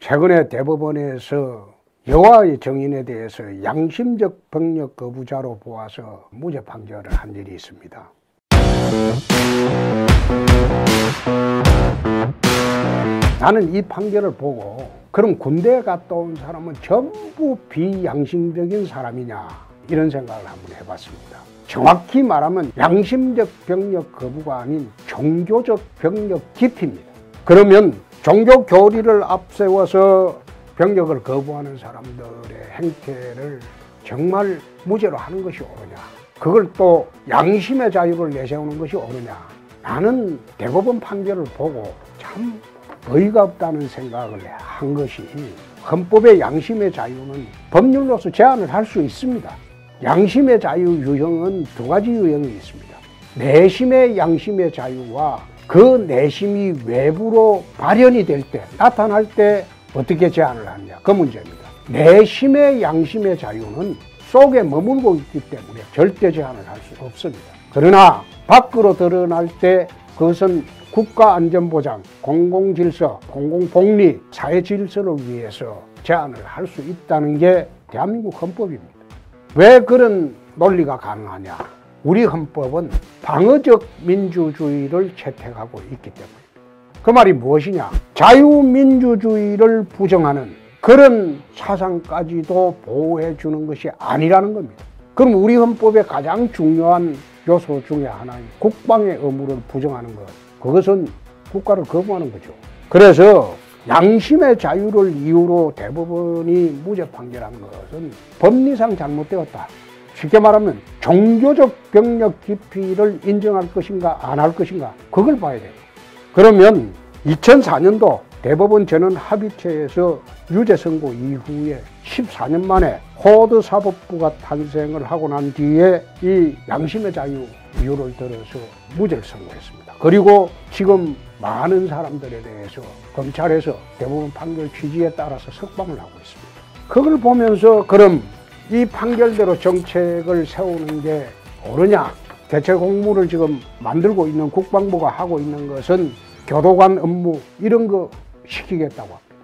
최근에 대법원에서 여와의 정인에 대해서 양심적 병력 거부자로 보아서 무죄 판결을 한 일이 있습니다. 나는 이 판결을 보고 그럼 군대에 갔다 온 사람은 전부 비양심적인 사람이냐 이런 생각을 한번 해봤습니다. 정확히 말하면 양심적 병력 거부가 아닌 종교적 병력 기피입니다. 그러면 종교 교리를 앞세워서 병력을 거부하는 사람들의 행태를 정말 무죄로 하는 것이 옳으냐, 그걸 또 양심의 자유를 내세우는 것이 옳으냐, 나는 대법원 판결을 보고 참 어이가 없다는 생각을 한 것이, 헌법의 양심의 자유는 법률로서 제한을 할 수 있습니다. 양심의 자유 유형은 두 가지 유형이 있습니다. 내심의 양심의 자유와 그 내심이 외부로 발현이 될 때, 나타날 때 어떻게 제한을 하느냐, 그 문제입니다. 내심의 양심의 자유는 속에 머물고 있기 때문에 절대 제한을 할 수 없습니다. 그러나 밖으로 드러날 때 그것은 국가안전보장, 공공질서, 공공복리, 사회질서를 위해서 제한을 할 수 있다는 게 대한민국 헌법입니다. 왜 그런 논리가 가능하냐? 우리 헌법은 방어적 민주주의를 채택하고 있기 때문입니다. 그 말이 무엇이냐? 자유민주주의를 부정하는 그런 사상까지도 보호해 주는 것이 아니라는 겁니다. 그럼 우리 헌법의 가장 중요한 요소 중에 하나인 국방의 의무를 부정하는 것, 그것은 국가를 거부하는 거죠. 그래서 양심의 자유를 이유로 대법원이 무죄 판결한 것은 법리상 잘못되었다. 쉽게 말하면 종교적 병력 기피를 인정할 것인가 안 할 것인가, 그걸 봐야 돼요. 그러면 2004년도 대법원 전원 합의체에서 유죄 선고 이후에 14년 만에 호드사법부가 탄생을 하고 난 뒤에 이 양심의 자유 이유를 들어서 무죄를 선고했습니다. 그리고 지금 많은 사람들에 대해서 검찰에서 대법원 판결 취지에 따라서 석방을 하고 있습니다. 그걸 보면서 그럼 이 판결대로 정책을 세우는 게 옳으냐? 대체 공무를 지금 만들고 있는 국방부가 하고 있는 것은 교도관 업무 이런 거 시키겠다고 합니다.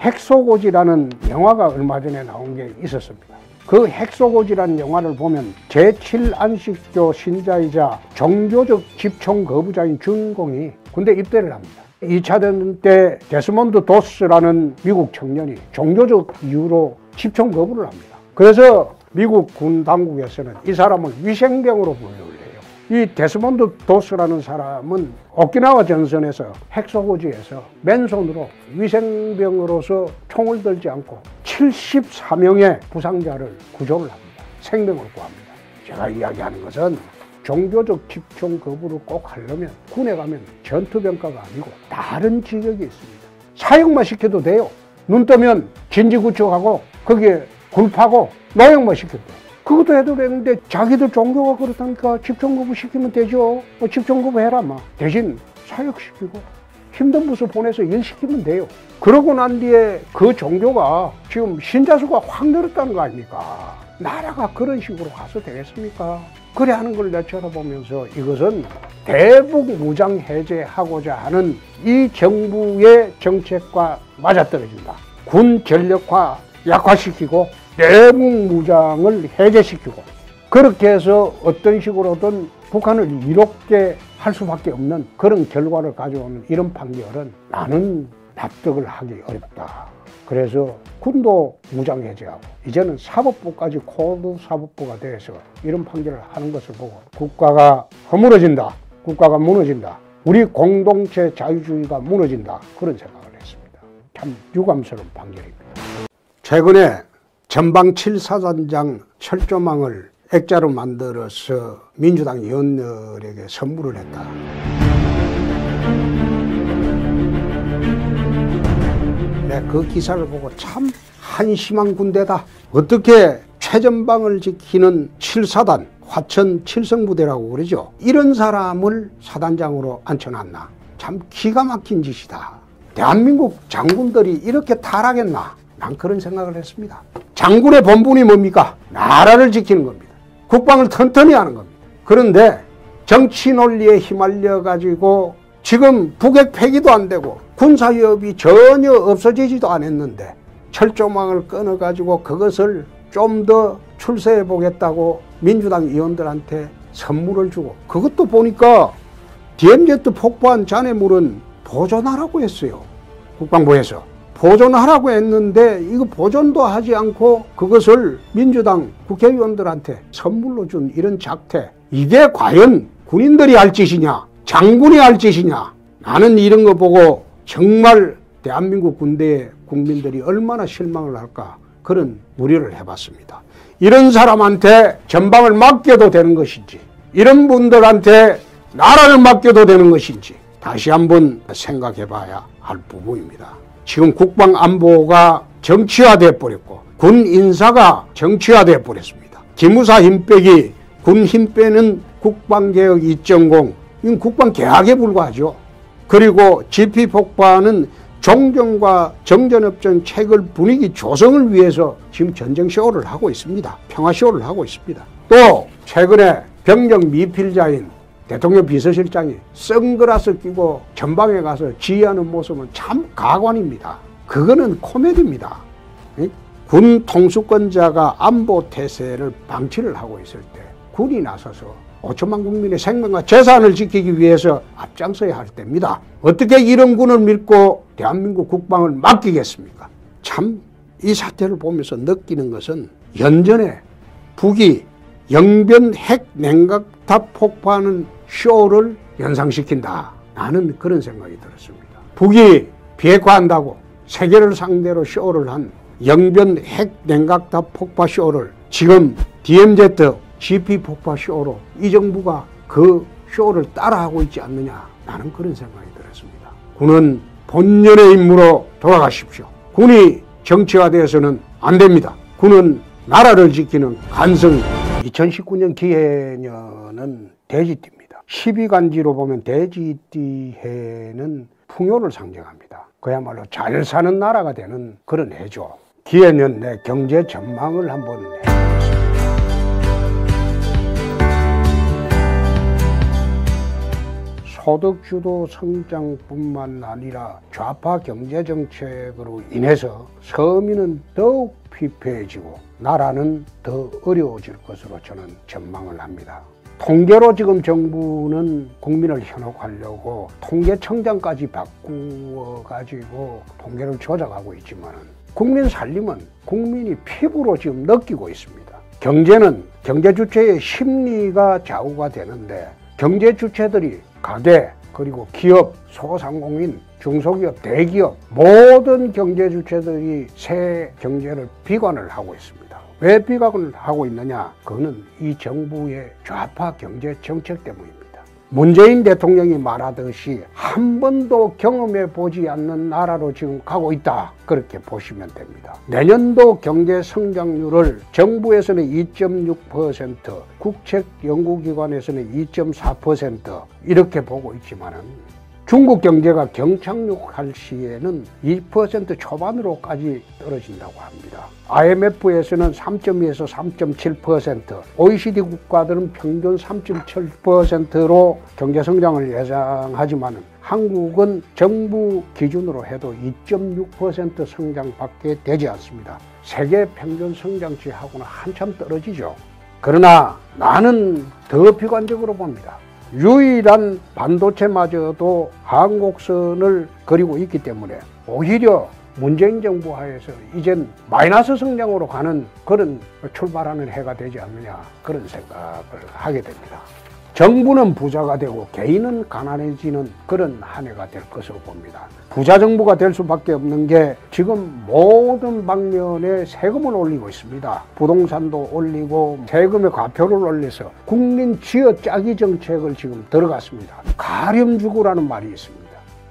핵소고지라는 영화가 얼마 전에 나온 게 있었습니다. 그 핵소고지라는 영화를 보면 제7안식교 신자이자 종교적 집총 거부자인 주인공이 군대 입대를 합니다. 2차 대전 때 데스몬드 도스라는 미국 청년이 종교적 이유로 집총 거부를 합니다. 그래서 미국 군 당국에서는 이 사람을 위생병으로 분류를 해요. 이 데스몬드 도스라는 사람은 오키나와 전선에서 핵소고지에서 맨손으로 위생병으로서 총을 들지 않고 74명의 부상자를 구조를 합니다. 생명을 구합니다. 제가 이야기하는 것은 종교적 집총 거부를 꼭 하려면 군에 가면 전투병과가 아니고 다른 직역이 있습니다. 사형만 시켜도 돼요. 눈 뜨면 진지구축하고 거기에 굴파고 노역만 시켜도 돼요. 그것도 해도 되는데 자기들 종교가 그렇다니까 집총거부 시키면 되죠. 집총거부 해라 막. 대신 사역시키고 힘든 부서 보내서 일 시키면 돼요. 그러고 난 뒤에 그 종교가 지금 신자 수가 확 늘었다는 거 아닙니까? 나라가 그런 식으로 가서 되겠습니까? 그래 하는 걸 내쳐다보면서 이것은 대북 무장 해제하고자 하는 이 정부의 정책과 맞아떨어진다. 군 전력화 약화시키고 대북 무장을 해제시키고 그렇게 해서 어떤 식으로든 북한을 이롭게 할 수밖에 없는 그런 결과를 가져오는 이런 판결은 나는 납득을 하기 어렵다. 그래서 군도 무장 해제하고 이제는 사법부까지 코드 사법부가 돼서 이런 판결을 하는 것을 보고 국가가 허물어진다. 국가가 무너진다. 우리 공동체 자유주의가 무너진다. 그런 생각을 했습니다. 참 유감스러운 판결입니다. 최근에 전방 7사단장 철조망을 액자로 만들어서 민주당 의원들에게 선물을 했다. 그 기사를 보고 참 한심한 군대다. 어떻게 최전방을 지키는 7사단, 화천 7성부대라고 그러죠. 이런 사람을 사단장으로 앉혀놨나. 참 기가 막힌 짓이다. 대한민국 장군들이 이렇게 타락했나. 난 그런 생각을 했습니다. 장군의 본분이 뭡니까? 나라를 지키는 겁니다. 국방을 튼튼히 하는 겁니다. 그런데 정치 논리에 휘말려 가지고 지금 북핵 폐기도 안 되고 군사위협이 전혀 없어지지도 않았는데 철조망을 끊어가지고 그것을 좀 더 출세해 보겠다고 민주당 의원들한테 선물을 주고, 그것도 보니까 DMZ 폭파한 잔해물은 보존하라고 했어요. 국방부에서 보존하라고 했는데 이거 보존도 하지 않고 그것을 민주당 국회의원들한테 선물로 준 이런 작태, 이게 과연 군인들이 할 짓이냐, 장군이 할 짓이냐. 나는 이런 거 보고 정말 대한민국 군대에 국민들이 얼마나 실망을 할까, 그런 우려를 해봤습니다. 이런 사람한테 전방을 맡겨도 되는 것인지, 이런 분들한테 나라를 맡겨도 되는 것인지 다시 한번 생각해 봐야 할 부분입니다. 지금 국방안보가 정치화되어 버렸고 군 인사가 정치화되어 버렸습니다. 기무사 힘 빼기, 군 힘 빼는 국방개혁 2.0, 이건 국방개혁에 불과하죠. 그리고 GP 폭파는 종전과 정전협정 체결 분위기 조성을 위해서 지금 전쟁쇼를 하고 있습니다. 평화쇼를 하고 있습니다. 또 최근에 병력 미필자인 대통령 비서실장이 선글라스 끼고 전방에 가서 지휘하는 모습은 참 가관입니다. 그거는 코미디입니다. 군 통수권자가 안보 태세를 방치를 하고 있을 때 군이 나서서 5천만 국민의 생명과 재산을 지키기 위해서 앞장서야 할 때입니다. 어떻게 이런 군을 믿고 대한민국 국방을 맡기겠습니까? 참 이 사태를 보면서 느끼는 것은 연전에 북이 영변 핵 냉각탑 폭파하는 쇼를 연상시킨다. 나는 그런 생각이 들었습니다. 북이 비핵화한다고 세계를 상대로 쇼를 한 영변 핵 냉각탑 폭파 쇼를 지금 DMZ GP 폭파 쇼로 이 정부가 그 쇼를 따라하고 있지 않느냐, 나는 그런 생각이 들었습니다. 군은 본연의 임무로 돌아가십시오. 군이 정치화되어서는 안 됩니다. 군은 나라를 지키는 간성입니다. 2019년 기해년은 돼지띠입니다. 12간지로 보면 돼지띠해는 풍요를 상징합니다. 그야말로 잘 사는 나라가 되는 그런 해죠. 기해년 내 경제 전망을 한번 해보겠습니다. 소득주도 성장뿐만 아니라 좌파 경제정책으로 인해서 서민은 더욱 피폐해지고 나라는 더 어려워질 것으로 저는 전망을 합니다. 통계로 지금 정부는 국민을 현혹하려고 통계청장까지 바꾸어가지고 통계를 조작하고 있지만 국민 살림은 국민이 피부로 지금 느끼고 있습니다. 경제는 경제 주체의 심리가 좌우가 되는데 경제 주체들이 가계, 그리고 기업, 소상공인, 중소기업, 대기업 모든 경제 주체들이 새 경제를 비관을 하고 있습니다. 왜 비관을 하고 있느냐? 그거는 이 정부의 좌파 경제 정책 때문입니다. 문재인 대통령이 말하듯이 한 번도 경험해 보지 않는 나라로 지금 가고 있다, 그렇게 보시면 됩니다. 내년도 경제 성장률을 정부에서는 2.6%, 국책연구기관에서는 2.4% 이렇게 보고 있지만은 중국 경제가 경착륙할 시에는 2% 초반으로까지 떨어진다고 합니다. IMF에서는 3.2에서 3.7%, OECD 국가들은 평균 3.7%로 경제성장을 예상하지만 한국은 정부 기준으로 해도 2.6% 성장밖에 되지 않습니다. 세계 평균 성장치하고는 한참 떨어지죠. 그러나 나는 더 비관적으로 봅니다. 유일한 반도체마저도 한곡선을 그리고 있기 때문에 오히려 문재인 정부 하에서 이젠 마이너스 성장으로 가는 그런 출발하는 해가 되지 않느냐, 그런 생각을 하게 됩니다. 정부는 부자가 되고 개인은 가난해지는 그런 한 해가 될 것으로 봅니다. 부자 정부가 될 수밖에 없는 게 지금 모든 방면에 세금을 올리고 있습니다. 부동산도 올리고 세금의 과표를 올려서 국민 쥐어짜기 정책을 지금 들어갔습니다. 가렴주구라는 말이 있습니다.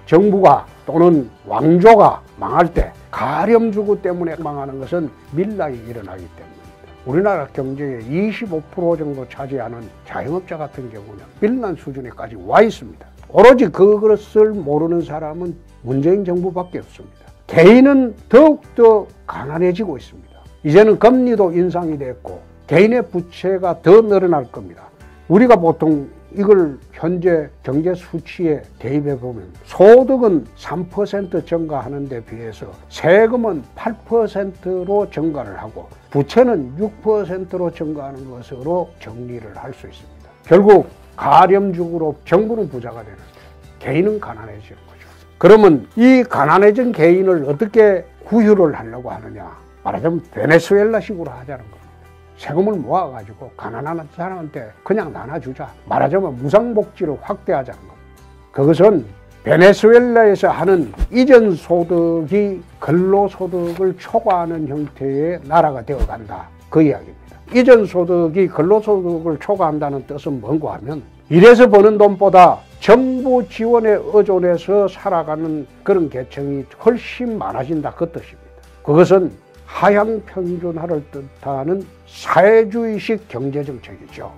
정부가 또는 왕조가 망할 때 가렴주구 때문에 망하는 것은 밀락이 일어나기 때문입니다. 우리나라 경제의 25% 정도 차지하는 자영업자 같은 경우는 밀란 수준에까지 와 있습니다. 오로지 그것을 모르는 사람은 문재인 정부밖에 없습니다. 개인은 더욱더 가난해지고 있습니다. 이제는 금리도 인상이 됐고 개인의 부채가 더 늘어날 겁니다. 우리가 보통 이걸 현재 경제 수치에 대입해 보면 소득은 3% 증가하는 데 비해서 세금은 8%로 증가를 하고 부채는 6%로 증가하는 것으로 정리를 할 수 있습니다. 결국 가렴주구로 정부는 부자가 되는, 개인은 가난해지는 거죠. 그러면 이 가난해진 개인을 어떻게 구휼을 하려고 하느냐? 말하자면 베네수엘라식으로 하자는 겁니다. 세금을 모아가지고 가난한 사람한테 그냥 나눠주자. 말하자면 무상복지를 확대하자는 겁니다. 그것은 베네수엘라에서 하는 이전 소득이 근로소득을 초과하는 형태의 나라가 되어간다. 그 이야기입니다. 이전 소득이 근로소득을 초과한다는 뜻은 뭔가 하면 일해서 버는 돈보다 정부 지원에 의존해서 살아가는 그런 계층이 훨씬 많아진다. 그 뜻입니다. 그것은 하향 평준화를 뜻하는 사회주의식 경제정책이죠.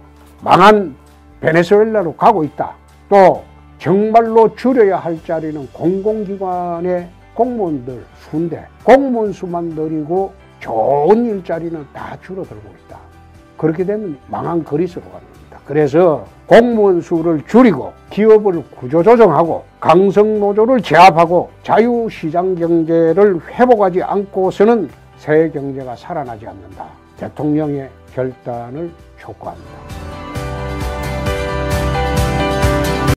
망한 베네수엘라로 가고 있다. 또 정말로 줄여야 할 자리는 공공기관의 공무원들 수인데 공무원 수만 늘리고 좋은 일자리는 다 줄어들고 있다. 그렇게 되면 망한 그리스로 갑니다. 그래서 공무원 수를 줄이고 기업을 구조조정하고 강성노조를 제압하고 자유시장 경제를 회복하지 않고서는 새 경제가 살아나지 않는다. 대통령의 결단을 촉구합니다.